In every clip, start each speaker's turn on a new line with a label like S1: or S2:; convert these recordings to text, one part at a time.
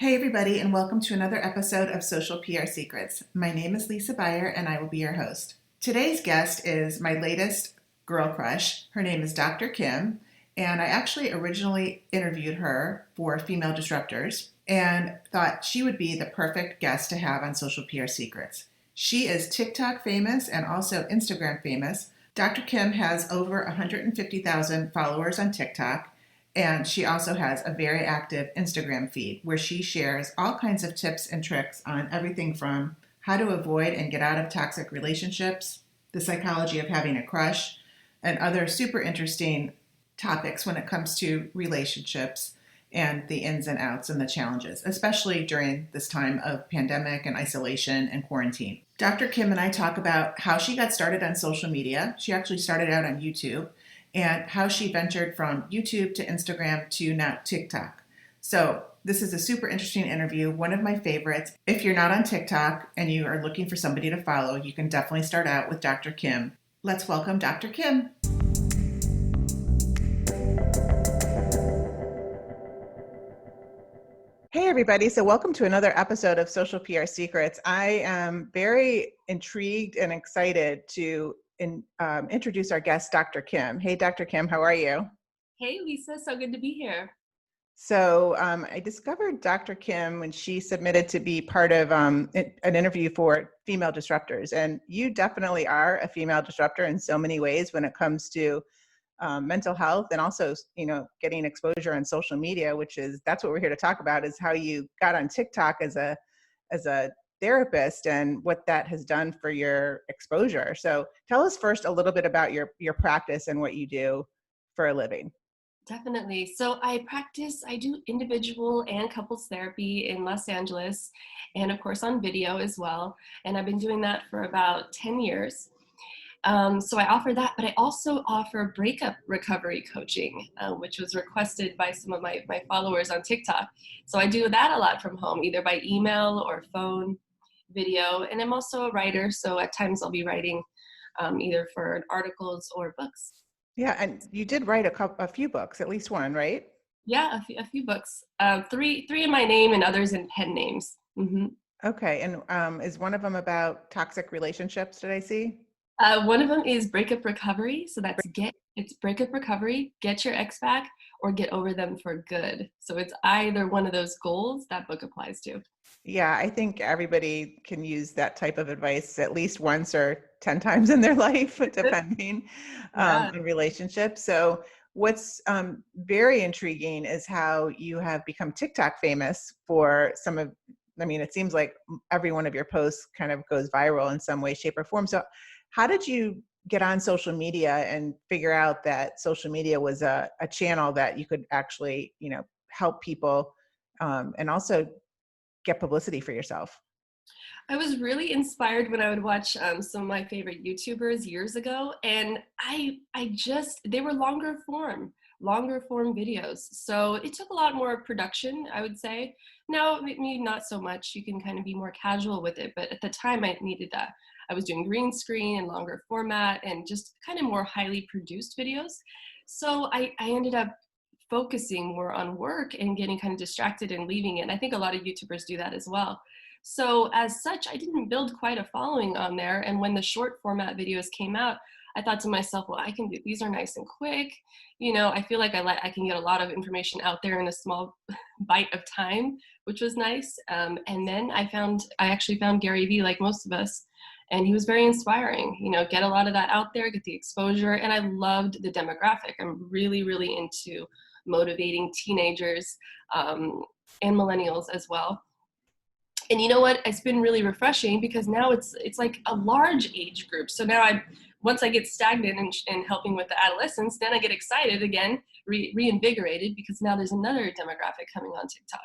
S1: Hey, everybody, and welcome to another episode of Social PR Secrets. My name is Lisa Beyer, and I will be your host. Today's guest is my latest girl crush. Her name is Dr. Kim, and I actually originally interviewed her for Female Disruptors and thought she would be the perfect guest to have on Social PR Secrets. She is TikTok famous and also Instagram famous. Dr. Kim has over 150,000 followers on TikTok. And she also has a very active Instagram feed where she shares all kinds of tips and tricks on everything from how to avoid and get out of toxic relationships, the psychology of having a crush, and other super interesting topics when it comes to relationships and the ins and outs and the challenges, especially during this time of pandemic and isolation and quarantine. Dr. Kim and I talk about how she got started on social media. She actually started out on YouTube, and how she ventured from YouTube to Instagram to now TikTok. So this is a super interesting interview, one of my favorites. If you're not on TikTok and you are looking for somebody to follow, you can definitely start out with Dr. Kim. Let's welcome Dr. Kim. Hey, everybody. So welcome to another episode of Social PR Secrets. I am very intrigued and excited to introduce our guest, Dr. Kim. Hey, Dr. Kim, how are you?
S2: Hey, Lisa. So good to be here.
S1: So I discovered Dr. Kim when she submitted to be part of an interview for Female Disruptors. And you definitely are a female disruptor in so many ways when it comes to mental health and also, getting exposure on social media, that's what we're here to talk about, is how you got on TikTok as a therapist and what that has done for your exposure. So tell us first a little bit about your practice and what you do for a living.
S2: Definitely. So I do individual and couples therapy in Los Angeles, and of course on video as well. And I've been doing that for about 10 years. So I offer that, but I also offer breakup recovery coaching, which was requested by some of my followers on TikTok. So I do that a lot from home, either by email or phone, video. And I'm also a writer, so at times I'll be writing either for articles or books.
S1: Yeah, and you did write a few books, at least one, right?
S2: Yeah, a few books. Three in my name and others in pen names. Mm-hmm.
S1: Okay, and is one of them about toxic relationships, did I see?
S2: One of them is breakup recovery. So it's breakup recovery, get your ex back, or get over them for good. So it's either one of those goals that book applies to.
S1: Yeah, I think everybody can use that type of advice at least once or 10 times in their life, depending
S2: Yeah.
S1: on relationships. So what's very intriguing is how you have become TikTok famous for it seems like every one of your posts kind of goes viral in some way, shape, or form. So how did you get on social media and figure out that social media was a channel that you could actually, help people and also get publicity for yourself?
S2: I was really inspired when I would watch some of my favorite YouTubers years ago, and they were longer form videos. So it took a lot more production, I would say. Now, maybe not so much. You can kind of be more casual with it, but at the time I needed that. I was doing green screen and longer format and just kind of more highly produced videos. So I ended up focusing more on work and getting kind of distracted and leaving it. And I think a lot of YouTubers do that as well. So as such, I didn't build quite a following on there. And when the short format videos came out, I thought to myself, well, these are nice and quick. I feel like I can get a lot of information out there in a small bite of time, which was nice. And then I actually found Gary Vee, like most of us, and he was very inspiring. Get a lot of that out there, get the exposure. And I loved the demographic. I'm really, really into motivating teenagers and millennials as well. And you know what? It's been really refreshing because now it's like a large age group. So now once I get stagnant in helping with the adolescents, then I get excited again, reinvigorated, because now there's another demographic coming on TikTok.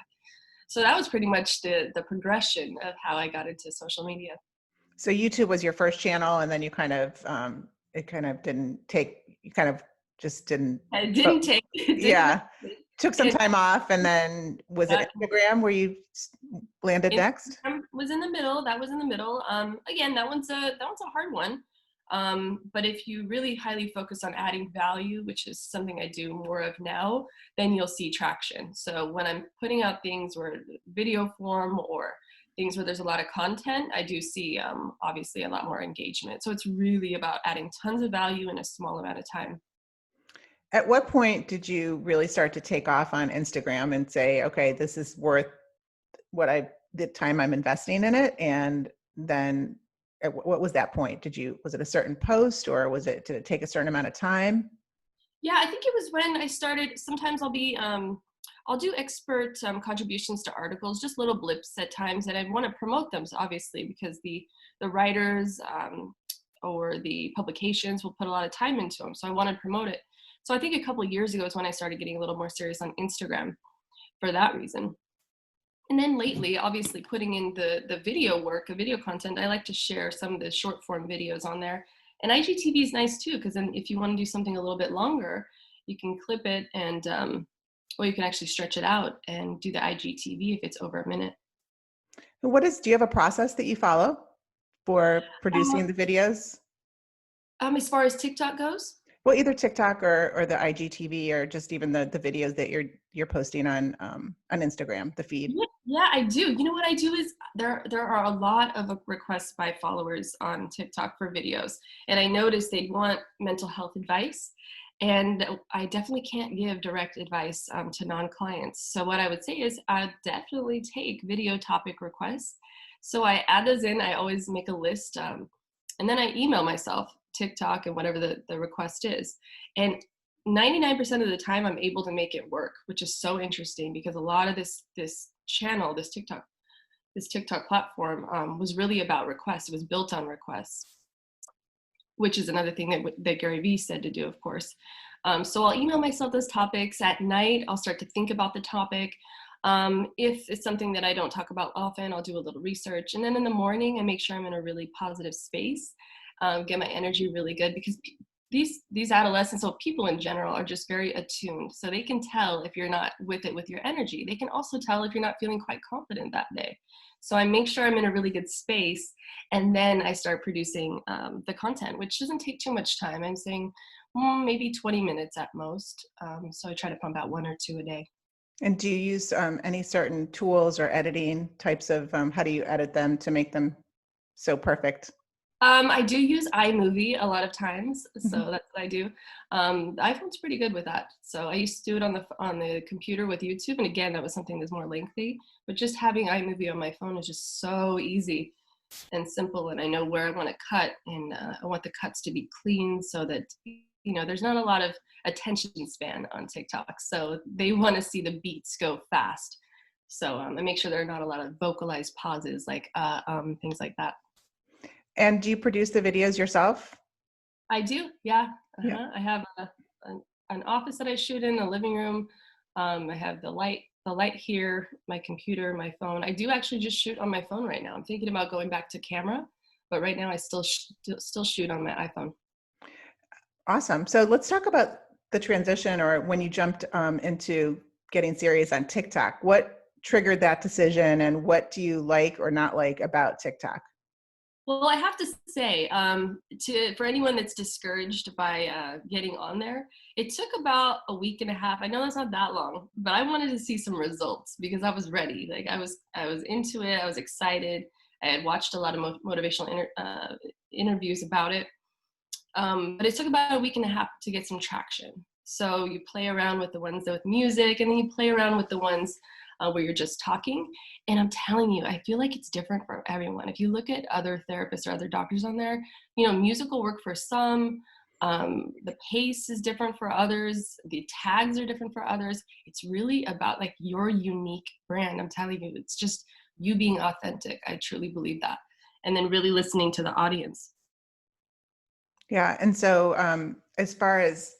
S2: So that was pretty much the progression of how I got into social media.
S1: So YouTube was your first channel, and then you kind of it kind of didn't take. You kind of just didn't.
S2: It didn't take. It
S1: Yeah,
S2: didn't.
S1: took some time off, and then was it Instagram where you landed next?
S2: Was in the middle. That was in the middle. Again, that one's a hard one. But if you really highly focus on adding value, which is something I do more of now, then you'll see traction. So when I'm putting out things where video form or things where there's a lot of content, I do see obviously a lot more engagement. So it's really about adding tons of value in a small amount of time.
S1: At what point did you really start to take off on Instagram and say, okay, this is worth the time I'm investing in it? And then what was that point? Was it a certain post, or did it take a certain amount of time?
S2: Yeah, I think it was when I started. Sometimes I'll do expert contributions to articles, just little blips at times, and I want to promote them, so obviously, because the writers or the publications will put a lot of time into them. So I want to promote it. So I think a couple of years ago is when I started getting a little more serious on Instagram for that reason. And then lately, obviously, putting in the video work, the video content, I like to share some of the short form videos on there. And IGTV is nice too, because then if you want to do something a little bit longer, you can clip it and, or you can actually stretch it out and do the IGTV if it's over a minute.
S1: Do you have a process that you follow for
S2: Uh,
S1: producing the videos?
S2: as far as TikTok goes,
S1: Well, either TikTok or the IGTV, or just even the videos that you're posting on Instagram, the feed.
S2: yeah, I do. You know what I do is there are a lot of requests by followers on TikTok for videos, and I noticed they'd want mental health advice, and I definitely can't give direct advice to non-clients. So what I would say is I definitely take video topic requests. So I add those in. I always make a list, and then I email myself TikTok and whatever the request is, and 99% of the time I'm able to make it work, which is so interesting because a lot of this channel, this TikTok platform was really about requests. It was built on requests, which is another thing that Gary Vee said to do, of course. So I'll email myself those topics at night. I'll start to think about the topic. If it's something that I don't talk about often, I'll do a little research. And then in the morning, I make sure I'm in a really positive space, get my energy really good, because these adolescents, or people in general, are just very attuned. So they can tell if you're not with it with your energy. They can also tell if you're not feeling quite confident that day. So I make sure I'm in a really good space, and then I start producing the content, which doesn't take too much time. I'm saying maybe 20 minutes at most. So I try to pump out 1 or 2 a day.
S1: And do you use any certain tools or editing types of, how do you edit them to make them so perfect?
S2: I do use iMovie a lot of times,
S1: Mhm.
S2: so that's what I do. The iPhone's pretty good with that. So I used to do it on the computer with YouTube, and again, that was something that's more lengthy. But just having iMovie on my phone is just so easy and simple, and I know where I want to cut, and I want the cuts to be clean so that there's not a lot of attention span on TikTok, so they want to see the beats go fast. So I make sure there are not a lot of vocalized pauses, like things like that.
S1: And do you produce the videos yourself?
S2: I do, yeah.
S1: Yeah.
S2: I have an office that I shoot in, a living room. I have the light here, my computer, my phone. I do actually just shoot on my phone right now. I'm thinking about going back to camera, but right now I still shoot on my iPhone.
S1: Awesome. So let's talk about the transition, or when you jumped into getting serious on TikTok. What triggered that decision, and what do you like or not like about TikTok?
S2: Well, I have to say, for anyone that's discouraged by getting on there, it took about a week and a half. I know that's not that long, but I wanted to see some results because I was ready. Like I was into it. I was excited. I had watched a lot of motivational interviews about it, but it took about a week and a half to get some traction. So you play around with the ones with music, and then you play around with the ones where you're just talking. And I'm telling you, I feel like it's different for everyone. If you look at other therapists or other doctors on there, music will work for some. The pace is different for others. The tags are different for others. It's really about like your unique brand. I'm telling you, it's just you being authentic. I truly believe that. And then really listening to the audience.
S1: Yeah. And so as far as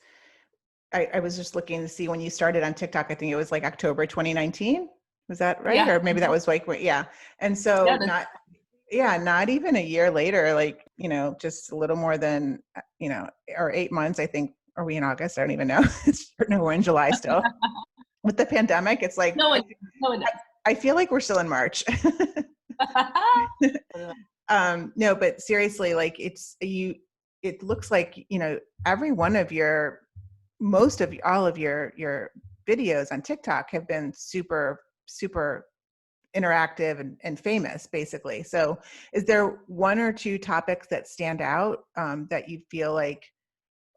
S1: I was just looking to see when you started on TikTok, I think it was like October 2019. Was that right?
S2: Yeah.
S1: Or maybe that was like, yeah. And so
S2: Yeah.
S1: not even a year later, like, just a little more than, or 8 months, I think. Are we in August? I don't even know. No, we're in July still. With the pandemic, it's like,
S2: No one, no one
S1: I feel like we're still in March.
S2: knows.
S1: No, but seriously, like it looks like, every one of all of your videos on TikTok have been super, super interactive and famous, basically. So is there one or two topics that stand out that you feel like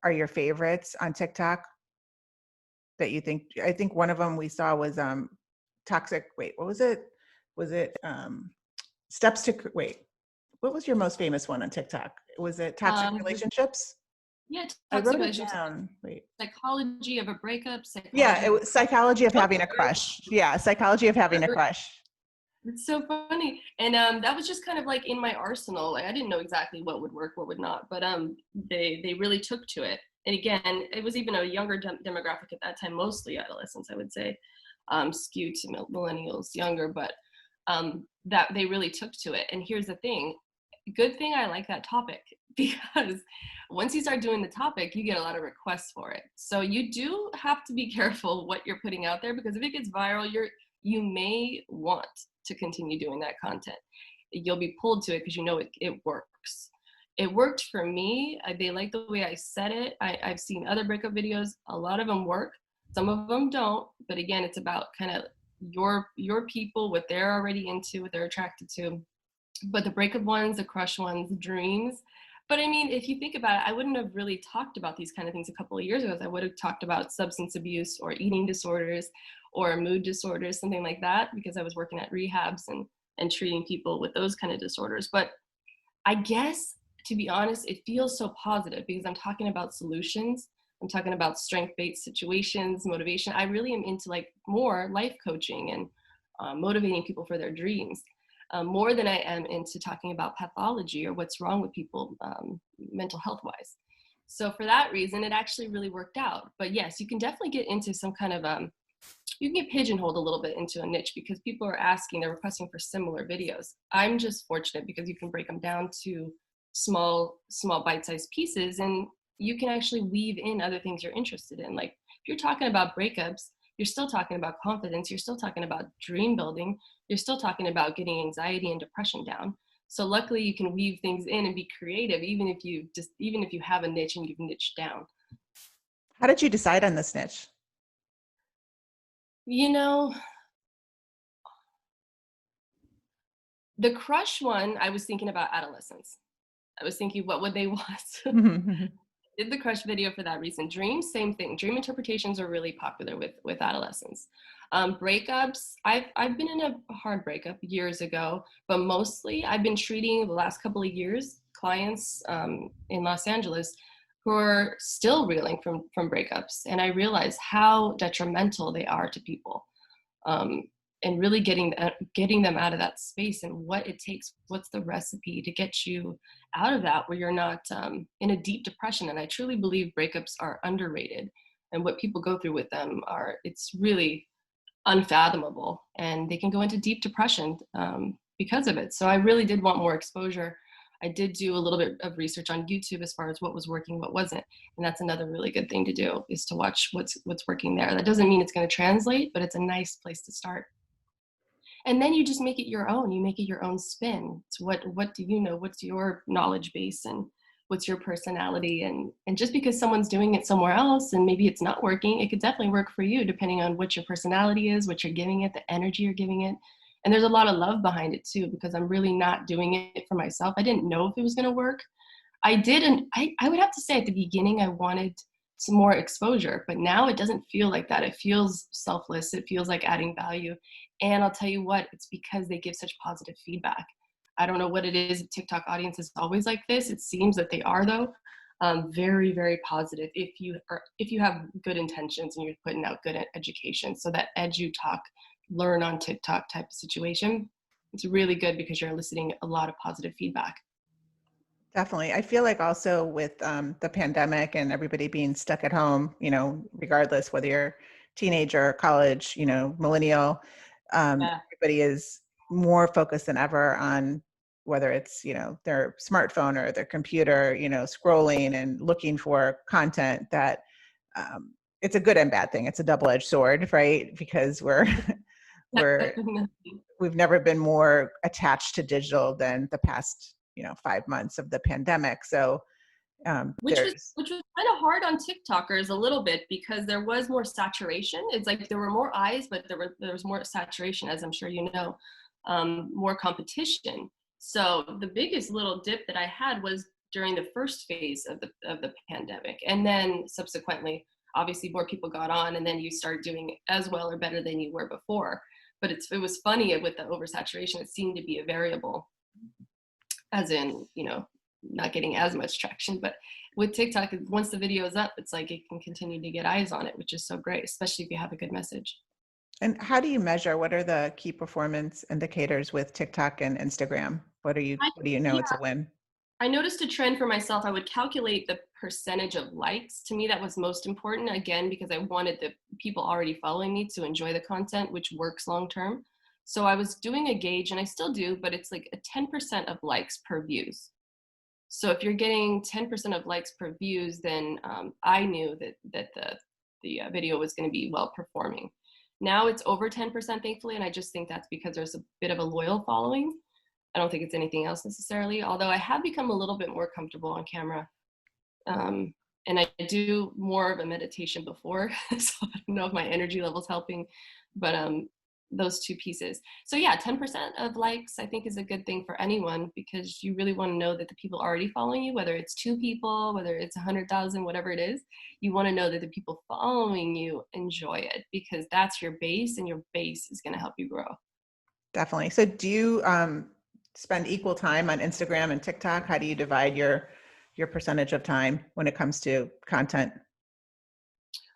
S1: are your favorites on TikTok that you think? I think one of them we saw was toxic. Wait, what was it? Was it steps to wait? What was your most famous one on TikTok? Was it toxic
S2: The,
S1: relationships?
S2: yeah,
S1: I
S2: toxic
S1: wrote it
S2: relationships,
S1: down. Wait.
S2: psychology of a breakup,
S1: Yeah,
S2: psychology
S1: it
S2: of a
S1: was psychology of
S2: crush.
S1: having a crush. Yeah, psychology of having a crush.
S2: It's so funny. And that was just kind of like in my arsenal. Like I didn't know exactly what would work, what would not, but they really took to it. And again, it was even a younger demographic at that time, mostly adolescents, I would say, skewed to millennials, younger, but that they really took to it. And here's the thing, good thing I like that topic because once you start doing the topic, you get a lot of requests for it. So you do have to be careful what you're putting out there, because if it gets viral, you may want to continue doing that content. You'll be pulled to it because it works. It worked for me. They like the way I said it. I've seen other breakup videos. A lot of them work. Some of them don't. But again, it's about kind of your people, what they're already into, what they're attracted to. But the breakup ones, the crush ones, the dreams. But I mean, if you think about it, I wouldn't have really talked about these kind of things a couple of years ago. I would have talked about substance abuse or eating disorders or mood disorders, something like that, because I was working at rehabs and treating people with those kind of disorders. But I guess, to be honest, it feels so positive because I'm talking about solutions. I'm talking about strength-based situations, motivation. I really am into like more life coaching and motivating people for their dreams. More than I am into talking about pathology or what's wrong with people mental health wise. So for that reason, it actually really worked out. But yes, you can definitely get into some kind of, you can get pigeonholed a little bit into a niche because people are asking, they're requesting for similar videos. I'm just fortunate because you can break them down to small bite-sized pieces, and you can actually weave in other things you're interested in. Like if you're talking about breakups, you're still talking about confidence, you're still talking about dream building, you're still talking about getting anxiety and depression down. So luckily you can weave things in and be creative, even if you have a niche and you've niched down.
S1: How did you decide on this niche?
S2: You know, the crush one, I was thinking about adolescents. I was thinking, what would they want? Did the crush video for that reason. Dreams, same thing. Dream interpretations are really popular with adolescents. Breakups, I've been in a hard breakup years ago, but mostly I've been treating the last couple of years clients in Los Angeles who are still reeling from breakups, and I realize how detrimental they are to people. And really getting them out of that space and what it takes, what's the recipe to get you out of that where you're not in a deep depression. And I truly believe breakups are underrated, and what people go through with them it's really unfathomable, and they can go into deep depression because of it. So I really did want more exposure. I did do a little bit of research on YouTube as far as what was working, what wasn't. And that's another really good thing to do, is to watch what's working there. That doesn't mean it's going to translate, but it's a nice place to start. And then you just make it your own. You make it your own spin. It's what do you know? What's your knowledge base, and what's your personality? And just because someone's doing it somewhere else and maybe it's not working, it could definitely work for you depending on what your personality is, what you're giving it, the energy you're giving it. And there's a lot of love behind it too, because I'm really not doing it for myself. I didn't know if it was going to work. I didn't. I would have to say at the beginning I wanted some more exposure, but now it doesn't feel like that. It feels selfless. It feels like adding value. And I'll tell you what, it's because they give such positive feedback. I don't know what it is. TikTok audience is always like this. It seems that they are, though. Very, very positive. If you have good intentions and you're putting out good education, so that edu talk, learn on TikTok type of situation, it's really good because you're eliciting a lot of positive feedback.
S1: Definitely. I feel like also with the pandemic and everybody being stuck at home, regardless whether you're teenager, college, millennial,
S2: Yeah.
S1: everybody is more focused than ever on whether it's, their smartphone or their computer, scrolling and looking for content that it's a good and bad thing. It's a double-edged sword, right? Because we've never been more attached to digital than the past 5 months of the pandemic. So
S2: Which was
S1: There's
S2: kind of hard on TikTokers a little bit because there was more saturation. It's like there were more eyes, but there was more saturation, as I'm sure you know, more competition. So the biggest little dip that I had was during the first phase of the pandemic, and then subsequently, obviously, more people got on, and then you start doing as well or better than you were before. But it was funny with the oversaturation. It seemed to be a variable, as in, not getting as much traction. But with TikTok, once the video is up, it's like it can continue to get eyes on it, which is so great, especially if you have a good message.
S1: And how do you measure? What are the key performance indicators with TikTok and Instagram? What do you know
S2: Yeah,
S1: it's a win?
S2: I noticed a trend for myself. I would calculate the percentage of likes. To me, that was most important, again, because I wanted the people already following me to enjoy the content, which works long term. So I was doing a gauge, and I still do, but it's like a 10% of likes per views. So if you're getting 10% of likes per views, then I knew that the video was going to be well performing. Now it's over 10%, thankfully, and I just think that's because there's a bit of a loyal following. I don't think it's anything else necessarily, although I have become a little bit more comfortable on camera. And I do more of a meditation before, so I don't know if my energy level's helping, but those two pieces. So yeah, 10% of likes I think is a good thing for anyone, because you really want to know that the people already following you, whether it's 2 people, whether it's 100,000, whatever it is, you want to know that the people following you enjoy it, because that's your base, and your base is going to help you grow.
S1: Definitely. So do you spend equal time on Instagram and TikTok? How do you divide your percentage of time when it comes to content?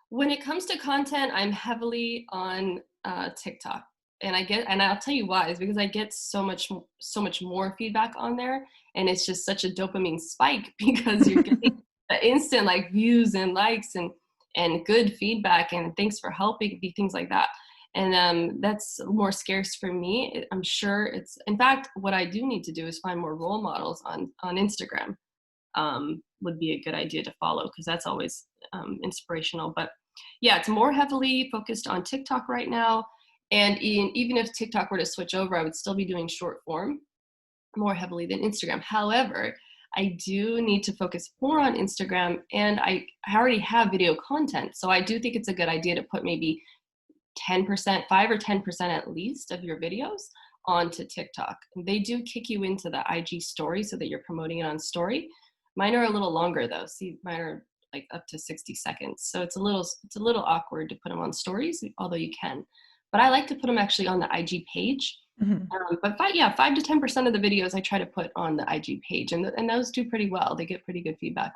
S2: When it comes to content, I'm heavily on TikTok, and I'll tell you why. Is because I get so much more feedback on there, and it's just such a dopamine spike because you're getting the instant like views and likes and good feedback and thanks for helping, things like that. And that's more scarce for me. I'm sure it's, in fact, what I do need to do is find more role models on Instagram. Would be a good idea to follow, because that's always inspirational. But yeah, it's more heavily focused on TikTok right now. And even if TikTok were to switch over, I would still be doing short form more heavily than Instagram. However, I do need to focus more on Instagram, and I already have video content. So I do think it's a good idea to put maybe 10%, 5 or 10% at least of your videos onto TikTok. They do kick you into the IG story so that you're promoting it on story. Mine are a little longer though. See, mine are like up to 60 seconds. So it's a little awkward to put them on stories, although you can. But I like to put them actually on the IG page.
S1: Mhm.
S2: But 5 to 10% of the videos I try to put on the IG page, and those do pretty well. They get pretty good feedback.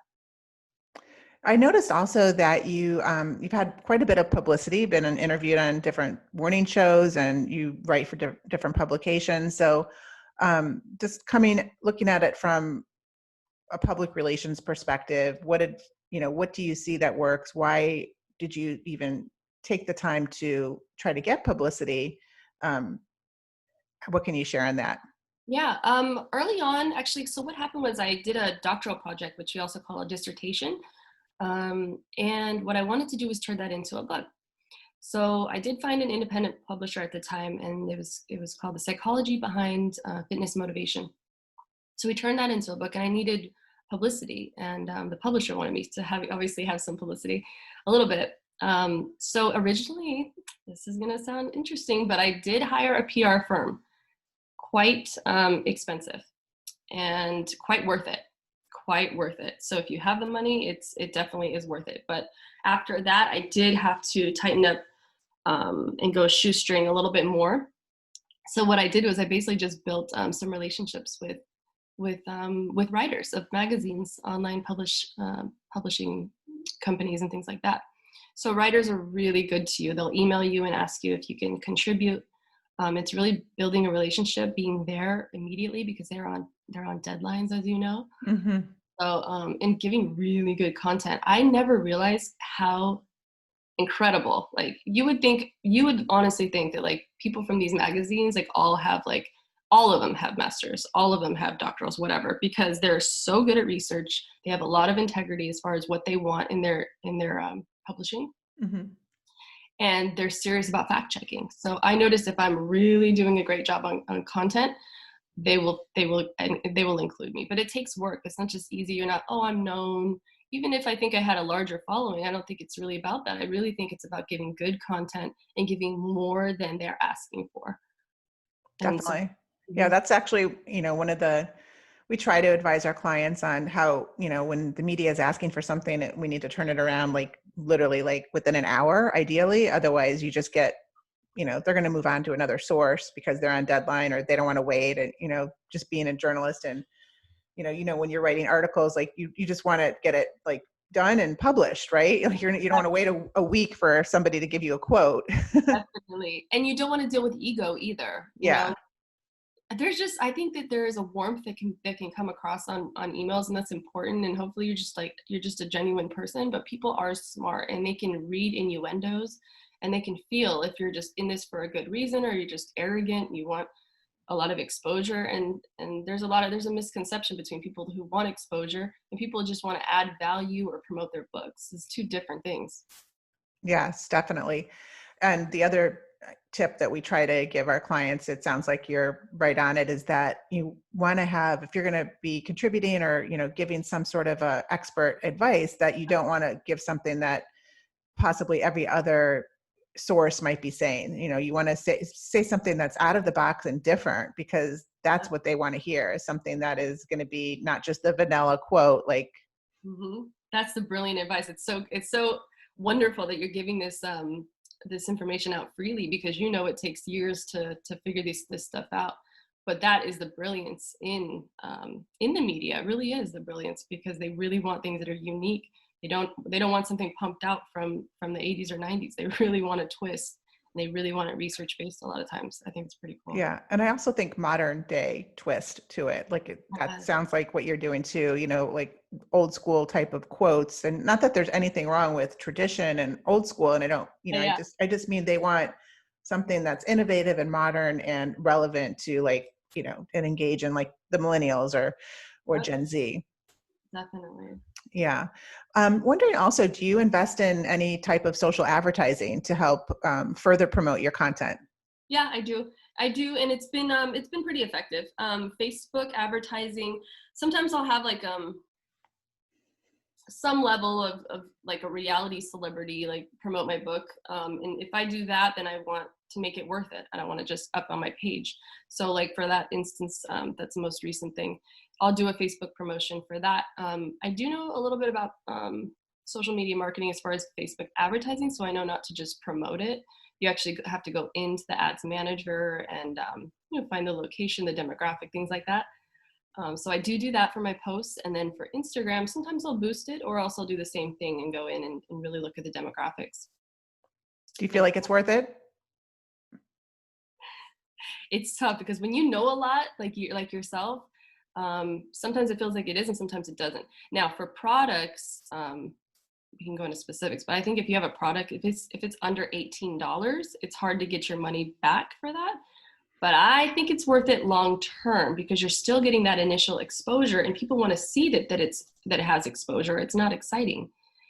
S1: I noticed also that you've had quite a bit of publicity, been interviewed on different morning shows, and you write for different publications. So, just looking at it from a public relations perspective, what do you see that works? Why did you even take the time to try to get publicity? Um, what can you share on that?
S2: Yeah, early on, actually, so what happened was I did a doctoral project, which we also call a dissertation. And what I wanted to do was turn that into a book. So I did find an independent publisher at the time, and it was called The Psychology Behind Fitness Motivation. So we turned that into a book, and I needed publicity, and the publisher wanted me to obviously have some publicity, a little bit. So originally, this is going to sound interesting, but I did hire a PR firm, quite expensive and quite worth it. Quite worth it. So if you have the money, it definitely is worth it. But after that, I did have to tighten up and go shoestring a little bit more. So what I did was I basically just built some relationships with writers of magazines, online publishing companies, and things like that. So writers are really good to you. They'll email you and ask you if you can contribute. It's really building a relationship, being there immediately, because they're on deadlines, as you know.
S1: Mm-hmm.
S2: So and giving really good content. I never realized how incredible. Like you would honestly think that like people from these magazines like all of them have masters, all of them have doctorals, whatever, because they're so good at research. They have a lot of integrity as far as what they want in their publishing,
S1: Mm-hmm.
S2: and they're serious about fact checking. So I noticed if I'm really doing a great job on content, they will include me. But it takes work. It's not just easy. You're not, oh, I'm known. Even if I think I had a larger following, I don't think it's really about that. I really think it's about giving good content and giving more than they're asking for. And so,
S1: Definitely. Yeah,
S2: mhm.
S1: that's actually, one of the, we try to advise our clients on how, when the media is asking for something, we need to turn it around like literally like within an hour, ideally. Otherwise, you just get, they're going to move on to another source because they're on deadline or they don't want to wait. And, just being a journalist and, when you're writing articles, like you just want to get it like done and published, right? Like you don't want to wait a week for somebody to give you a quote.
S2: Definitely. And you don't want to deal with ego either.
S1: Yeah.
S2: There's just, I think that there is a warmth that can come across on emails, and that's important. And hopefully you're just a genuine person. But people are smart and they can read innuendos, and they can feel if you're just in this for a good reason or you're just arrogant, you want a lot of exposure. And there's a misconception between people who want exposure and people who just want to add value or promote their books. It's two different things.
S1: Yes, definitely. And the other tip that we try to give our clients, it sounds like you're right on it, is that you want to have, if you're going to be contributing or, giving some sort of expert advice, that you don't want to give something that possibly every other source might be saying. You want to say something that's out of the box and different, because that's what they want to hear, is something that is going to be not just the vanilla quote, like.
S2: Mm-hmm. That's the brilliant advice. It's so wonderful that you're giving this information out freely, because it takes years to figure this stuff out. But that is the brilliance in the media. It really is the brilliance, because they really want things that are unique. They don't want something pumped out from the 80s or 90s. They really want a twist. And they really want it research based a lot of times. I think it's pretty cool.
S1: Yeah. And I also think modern day twist to it. Like that sounds like what you're doing too, like old school type of quotes. And not that there's anything wrong with tradition and old school. And I don't,
S2: Yeah.
S1: I just mean they want something that's innovative and modern and relevant to like, and engage in like the millennials or
S2: Yep,
S1: Gen Z.
S2: definitely.
S1: Yeah. Wondering also, do you invest in any type of social advertising to help further promote your content?
S2: Yeah, I do. And it's been pretty effective. Facebook advertising. Sometimes I'll have like some level of like a reality celebrity like promote my book. And if I do that, then I want to make it worth it. I don't want to just up on my page. So like for that instance, that's the most recent thing. I'll do a Facebook promotion for that. I do know a little bit about social media marketing as far as Facebook advertising, so I know not to just promote it. You actually have to go into the ads manager and find the location, the demographic, things like that. So I do that for my posts. And then for Instagram, sometimes I'll boost it, or else I'll do the same thing and go in and really look at the demographics.
S1: Do you feel like it's worth it?
S2: It's tough because when you know a lot, like yourself, sometimes it feels like it is and sometimes it doesn't. Now for products, we can go into specifics, but I think if you have a product, if it's under $18, it's hard to get your money back for that. But I think it's worth it long term, because you're still getting that initial exposure and people want to see that it has exposure. It's not exciting.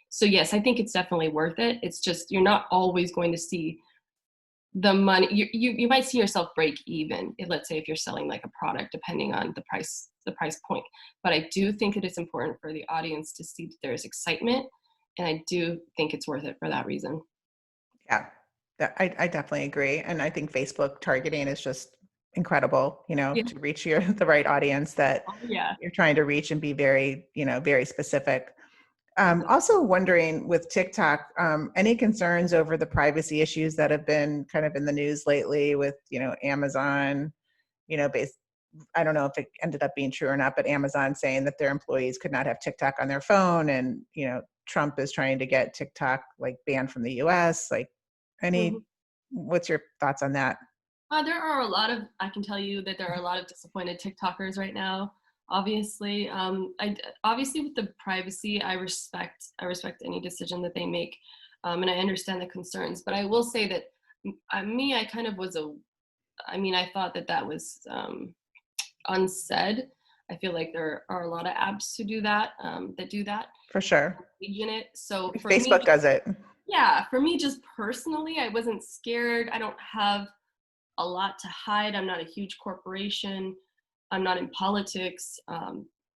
S2: So yes, I think it's definitely worth it. It's just you're not always going to see the money. You might see yourself break even, let's say if you're selling like a product, depending on the price point. But I do think that it's important for the audience to see that there's excitement, and I do think it's worth it for that reason.
S1: Yeah, I definitely agree. And I think Facebook targeting is just incredible,
S2: Yeah.
S1: to reach the right audience that
S2: Oh, yeah.
S1: you're trying to reach and be very, very specific. Also wondering with TikTok, any concerns over the privacy issues that have been kind of in the news lately with, Amazon, based, I don't know if it ended up being true or not, but Amazon saying that their employees could not have TikTok on their phone, and, Trump is trying to get TikTok like banned from the US. Like
S2: Mhm.
S1: what's your thoughts on that?
S2: I can tell you that there are a lot of disappointed TikTokers right now. Obviously, obviously with the privacy, I respect any decision that they make, and I understand the concerns. But I will say that I kind of I thought that was unsaid. I feel like there are a lot of apps who do that,
S1: For sure.
S2: engage in it. So for me,
S1: Facebook does it.
S2: yeah, for me, just personally, I wasn't scared. I don't have a lot to hide. I'm not a huge corporation. I'm not in politics.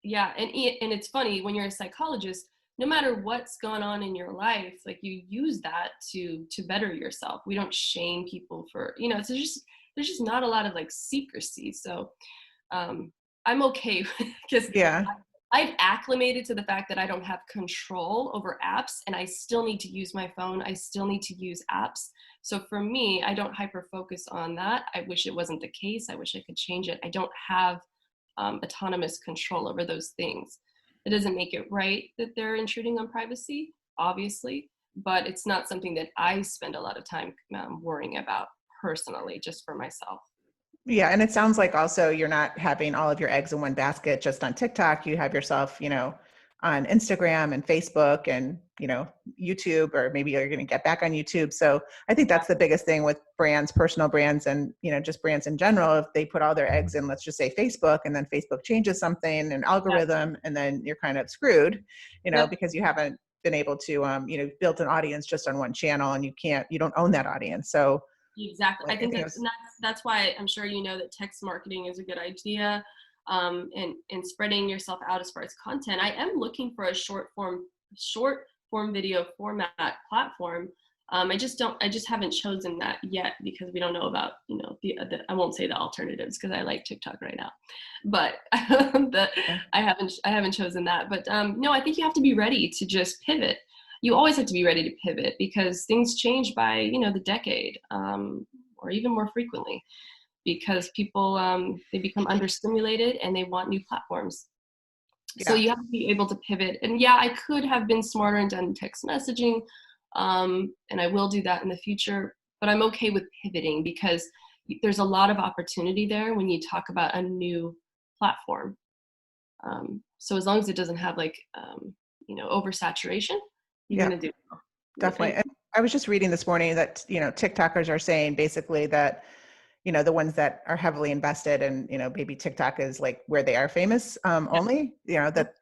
S2: Yeah, and it's funny when you're a psychologist, no matter what's gone on in your life, like you use that to better yourself. We don't shame people for, it's just there's just not a lot of like secrecy. So um, I'm okay because
S1: Yeah.
S2: I've acclimated to the fact that I don't have control over apps, and I still need to use my phone. I still need to use apps. So for me, I don't hyper focus on that. I wish it wasn't the case. I wish I could change it. I don't have autonomous control over those things. It doesn't make it right that they're intruding on privacy, obviously, but it's not something that I spend a lot of time worrying about personally, just for myself.
S1: Yeah, and it sounds like also you're not having all of your eggs in one basket just on TikTok. You have yourself, on Instagram and Facebook and, YouTube, or maybe you're going to get back on YouTube. So I think that's the biggest thing with brands, personal brands, and, just brands in general. If they put all their eggs in, let's just say Facebook, and then Facebook changes something, an algorithm, and then you're kind of screwed,
S2: Yep.
S1: because you haven't been able to, build an audience just on one channel, and you don't own that audience. So
S2: Exactly. I
S1: like, I
S2: think
S1: think it
S2: that's
S1: was,
S2: that's why I'm sure that text marketing is a good idea, and spreading yourself out as far as content. I am looking for a short form video format platform. I just haven't chosen that yet because we don't know about the I won't say the alternatives because I like TikTok right now, but I haven't chosen that. But no, I think you have to be ready to just pivot. You always have to be ready to pivot because things change by the decade, or even more frequently, because people they become understimulated and they want new platforms. So
S1: yeah.
S2: you have to be able to pivot. And yeah, I could have been smarter and done text messaging, and I will do that in the future, but I'm okay with pivoting because there's a lot of opportunity there when you talk about a new platform. So as long as it doesn't have like oversaturation, you're
S1: Yeah,
S2: gonna do well.
S1: definitely. And I was just reading this morning that, TikTokers are saying basically that, the ones that are heavily invested and, maybe TikTok is like where they are famous, only, that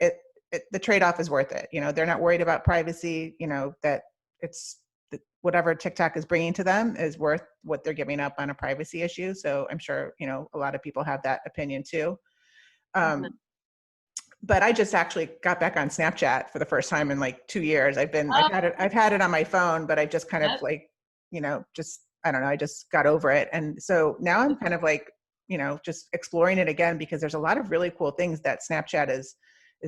S1: the trade-off is worth it. They're not worried about privacy, that it's whatever TikTok is bringing to them is worth what they're giving up on a privacy issue. So I'm sure, a lot of people have that opinion too.
S2: Definitely.
S1: But I just actually got back on Snapchat for the first time in like 2 years.
S2: Oh,
S1: I've had it on my phone, but I just kind of
S2: yep.
S1: like, I don't know, I just got over it. And so now I'm kind of like, just exploring it again because there's a lot of really cool things that Snapchat is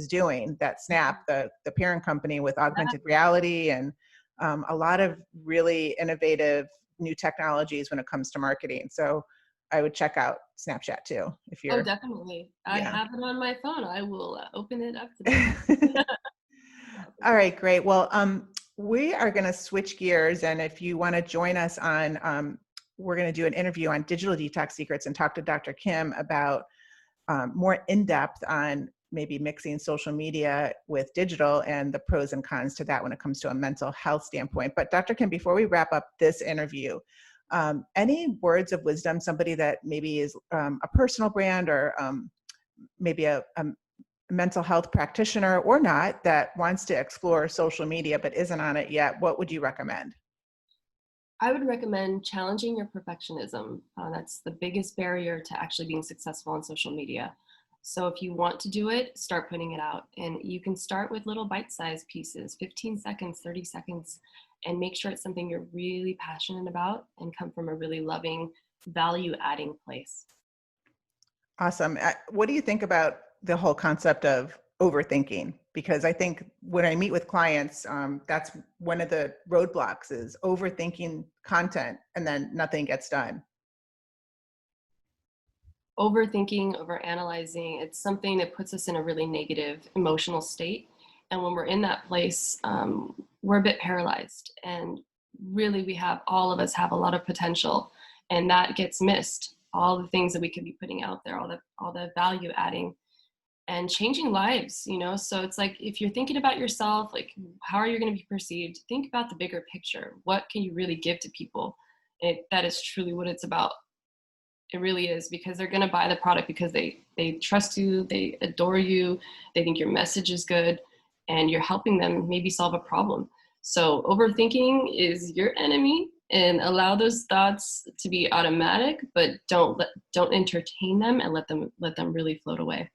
S1: doing. That Snap, the parent company, with augmented reality and a lot of really innovative new technologies when it comes to marketing. So I would check out Snapchat too if
S2: Oh,
S1: you're,
S2: definitely. I
S1: yeah.
S2: have it on my phone. I will open it up today.
S1: All right, great. Well, we are going to switch gears, and if you want to join us on, we're going to do an interview on digital detox secrets and talk to Dr. Kim about more in depth on maybe mixing social media with digital and the pros and cons to that when it comes to a mental health standpoint. But Dr. Kim, before we wrap up this interview, any words of wisdom, somebody that maybe is a personal brand or maybe a mental health practitioner or not that wants to explore social media but isn't on it yet, what would you recommend?
S2: I would recommend challenging your perfectionism. That's the biggest barrier to actually being successful on social media. So if you want to do it, start putting it out. And you can start with little bite-sized pieces, 15 seconds, 30 seconds, and make sure it's something you're really passionate about and come from a really loving, value-adding place.
S1: Awesome. What do you think about the whole concept of overthinking? Because I think when I meet with clients, that's one of the roadblocks is overthinking content and then nothing gets done.
S2: Overthinking, overanalyzing, it's something that puts us in a really negative emotional state. And when we're in that place, we're a bit paralyzed. And really, all of us have a lot of potential, and that gets missed. All the things that we could be putting out there, all the value adding and changing lives. So it's like if you're thinking about yourself, like how are you going to be perceived? Think about the bigger picture. What can you really give to people? That is truly what it's about. It really is, because they're going to buy the product because they trust you, they adore you, they think your message is good, and you're helping them maybe solve a problem. So overthinking is your enemy, and allow those thoughts to be automatic, but don't entertain them, and let them really float away.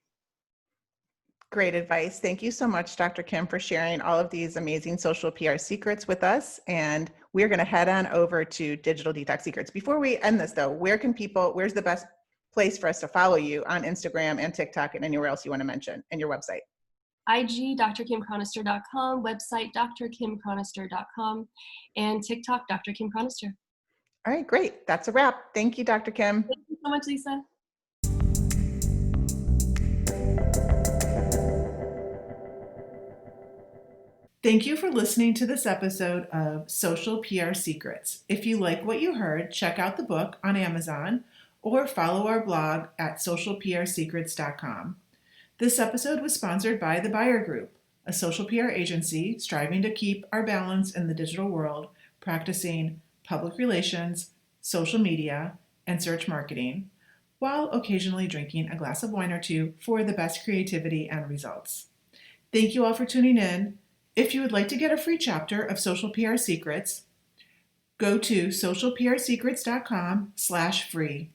S1: Great advice. Thank you so much, Dr. Kim, for sharing all of these amazing social PR secrets with us. And we're going to head on over to Digital Detox Secrets. Before we end this, though, where's the best place for us to follow you on Instagram and TikTok and anywhere else you want to mention, and your website?
S2: IG, drkimchronister.com, website, drkimchronister.com, and TikTok, Dr. Kim Chronister.
S1: All right, great. That's a wrap. Thank you, Dr. Kim.
S2: Thank you so much, Lisa.
S1: Thank you for listening to this episode of Social PR Secrets. If you like what you heard, check out the book on Amazon or follow our blog at socialprsecrets.com. This episode was sponsored by The Buyer Group, a social PR agency striving to keep our balance in the digital world, practicing public relations, social media, and search marketing, while occasionally drinking a glass of wine or two for the best creativity and results. Thank you all for tuning in. If you would like to get a free chapter of Social PR Secrets, go to socialprsecrets.com/free.